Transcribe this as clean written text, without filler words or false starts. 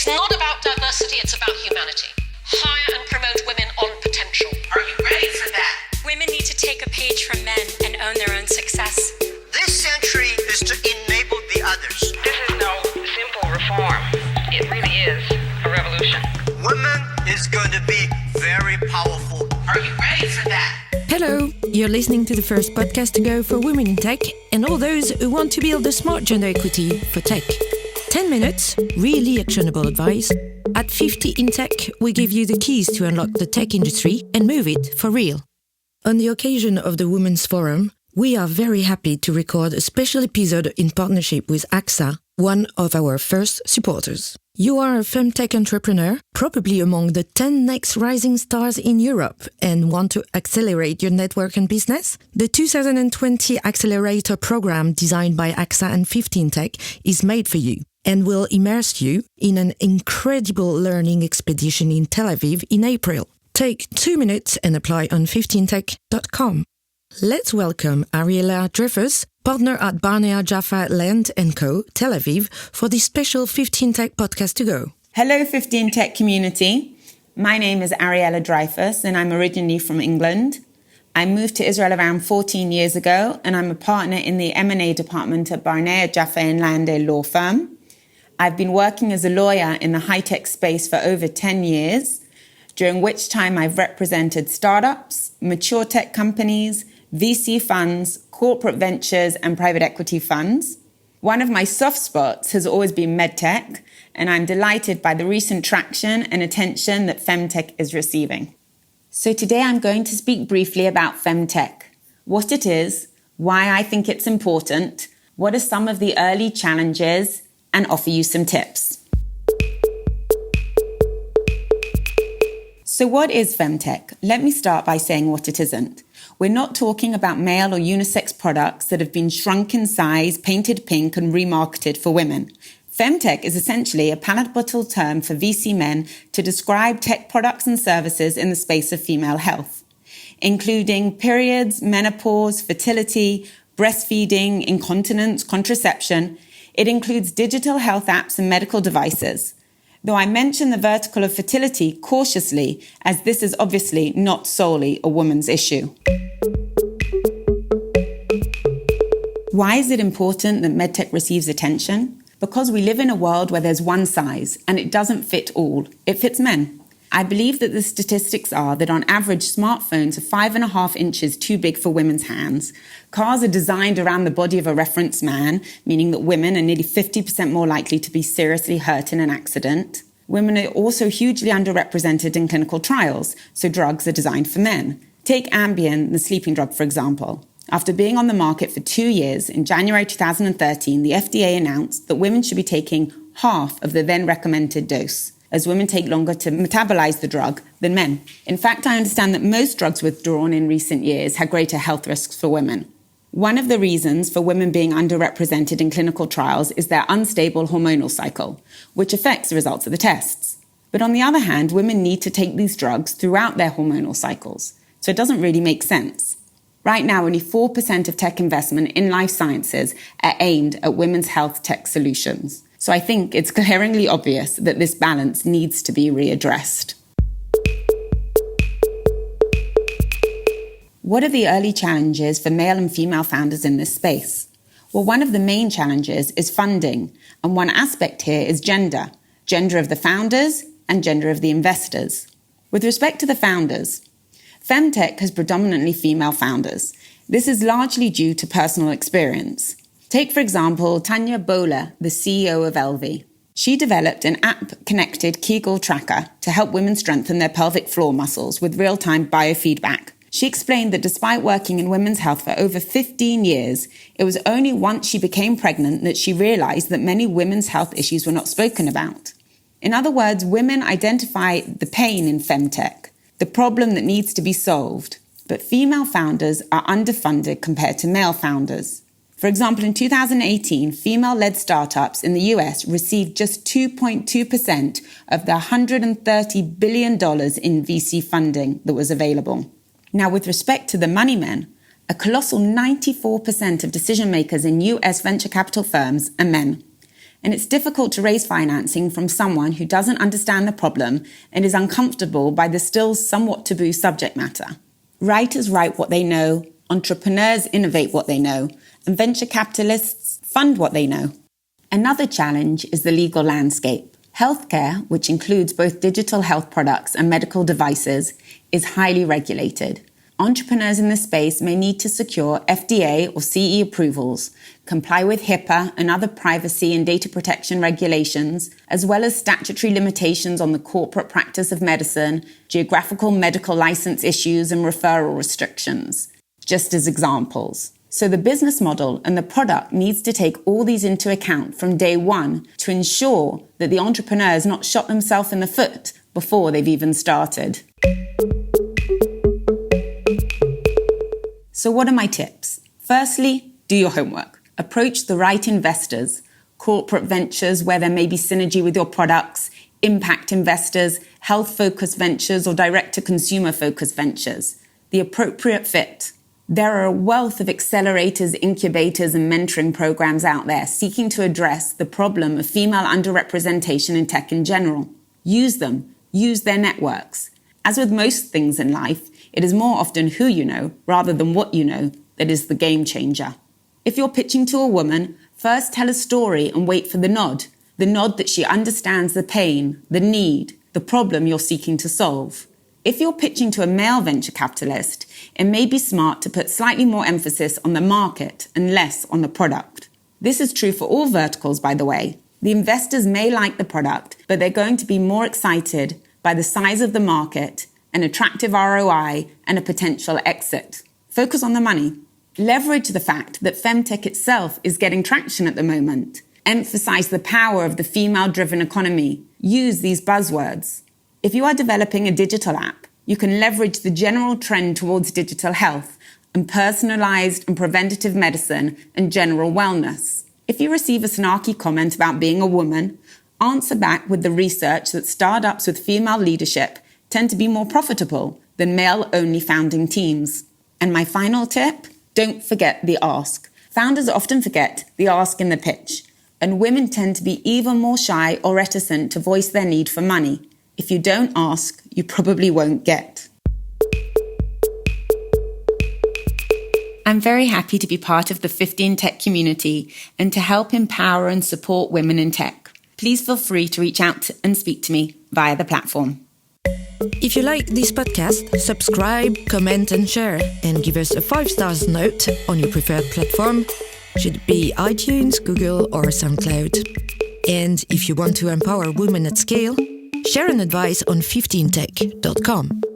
It's not about diversity, it's about humanity. Hire and promote women on potential. Are you ready for that? Women need to take a page from men and own their own success. This century is to enable the others. This is no simple reform. It really is a revolution. Women is going to be very powerful. Are you ready for that? Hello, you're listening to the first podcast to go for women in tech and all those who want to build a smart gender equity for tech. 10 minutes, really actionable advice. At 50 in Tech, we give you the keys to unlock the tech industry and move it for real. On the occasion of the Women's Forum, we are very happy to record a special episode in partnership with AXA, one of our first supporters. You are a FemTech entrepreneur, probably among the 10 next rising stars in Europe, and want to accelerate your network and business? The 2020 Accelerator program designed by AXA and 15 Tech is made for you and will immerse you in an incredible learning expedition in Tel Aviv in April. Take 2 minutes and apply on 15tech.com. Let's welcome Ariella Dreyfuss, partner at Barnea, Jaffa, Land & Co, Tel Aviv, for this special 15 Tech podcast to go. Hello, 15 Tech community. My name is Ariella Dreyfuss, and I'm originally from England. I moved to Israel around 14 years ago, and I'm a partner in the M&A department at Barnea, Jaffa, and Land law firm. I've been working as a lawyer in the high-tech space for over 10 years, during which time I've represented startups, mature tech companies, VC funds, corporate ventures, and private equity funds. One of my soft spots has always been medtech, and I'm delighted by the recent traction and attention that FemTech is receiving. So today I'm going to speak briefly about FemTech, what it is, why I think it's important, what are some of the early challenges, and offer you some tips. So what is FemTech? Let me start by saying what it isn't. We're not talking about male or unisex products that have been shrunk in size, painted pink, and remarketed for women. FemTech is essentially a palatable term for VC men to describe tech products and services in the space of female health, including periods, menopause, fertility, breastfeeding, incontinence, contraception. It includes digital health apps and medical devices. Though I mention the vertical of fertility cautiously, as this is obviously not solely a woman's issue. Why is it important that medtech receives attention? Because we live in a world where there's one size, and it doesn't fit all. It fits men. I believe that the statistics are that on average, smartphones are 5.5 inches too big for women's hands. Cars are designed around the body of a reference man, meaning that women are nearly 50% more likely to be seriously hurt in an accident. Women are also hugely underrepresented in clinical trials, so drugs are designed for men. Take Ambien, the sleeping drug, for example. After being on the market for 2 years, in January 2013, the FDA announced that women should be taking half of the then recommended dose, as women take longer to metabolize the drug than men. In fact, I understand that most drugs withdrawn in recent years had greater health risks for women. One of the reasons for women being underrepresented in clinical trials is their unstable hormonal cycle, which affects the results of the tests. But on the other hand, women need to take these drugs throughout their hormonal cycles, so it doesn't really make sense. Right now, only 4% of tech investment in life sciences are aimed at women's health tech solutions. So I think it's glaringly obvious that this balance needs to be readdressed. What are the early challenges for male and female founders in this space? Well, one of the main challenges is funding, and one aspect here is gender of the founders and gender of the investors. With respect to the founders, FemTech has predominantly female founders. This is largely due to personal experience. Take, for example, Tanya Bowler, the CEO of LV. She developed an app-connected Kegel tracker to help women strengthen their pelvic floor muscles with real-time biofeedback. She explained that despite working in women's health for over 15 years, it was only once she became pregnant that she realized that many women's health issues were not spoken about. In other words, women identify the pain in FemTech, the problem that needs to be solved, but female founders are underfunded compared to male founders. For example, in 2018, female-led startups in the US received just 2.2% of the $130 billion in VC funding that was available. Now, with respect to the money men, a colossal 94% of decision makers in US venture capital firms are men. and it's difficult to raise financing from someone who doesn't understand the problem and is uncomfortable by the still somewhat taboo subject matter. Writers write what they know, entrepreneurs innovate what they know, and venture capitalists fund what they know. Another challenge is the legal landscape. Healthcare, which includes both digital health products and medical devices, is highly regulated. Entrepreneurs in this space may need to secure FDA or CE approvals, comply with HIPAA and other privacy and data protection regulations, as well as statutory limitations on the corporate practice of medicine, geographical medical license issues and referral restrictions, just as examples. So the business model and the product needs to take all these into account from day one to ensure that the entrepreneur has not shot themselves in the foot before they've even started. So what are my tips? Firstly, do your homework. Approach the right investors, corporate ventures where there may be synergy with your products, impact investors, health-focused ventures or direct-to-consumer-focused ventures. The appropriate fit. There are a wealth of accelerators, incubators and mentoring programs out there seeking to address the problem of female underrepresentation in tech in general. Use them. Use their networks. As with most things in life, it is more often who you know rather than what you know that is the game changer. If you're pitching to a woman, first tell a story and wait for the nod that she understands the pain, the need, the problem you're seeking to solve. If you're pitching to a male venture capitalist, it may be smart to put slightly more emphasis on the market and less on the product. This is true for all verticals, by the way. The investors may like the product, but they're going to be more excited by the size of the market, an attractive ROI, and a potential exit. Focus on the money. Leverage the fact that FemTech itself is getting traction at the moment. Emphasize the power of the female-driven economy. Use these buzzwords. If you are developing a digital app, you can leverage the general trend towards digital health and personalized and preventative medicine and general wellness. If you receive a snarky comment about being a woman, answer back with the research that startups with female leadership tend to be more profitable than male-only founding teams. And my final tip, don't forget the ask. Founders often forget the ask in the pitch, and women tend to be even more shy or reticent to voice their need for money. If you don't ask, you probably won't get. I'm very happy to be part of the 15 Tech community and to help empower and support women in tech. Please feel free to reach out and speak to me via the platform. If you like this podcast, subscribe, comment and share, and give us a 5-star note on your preferred platform. Should it be iTunes, Google or SoundCloud. And if you want to empower women at scale, share an advice on 15tech.com.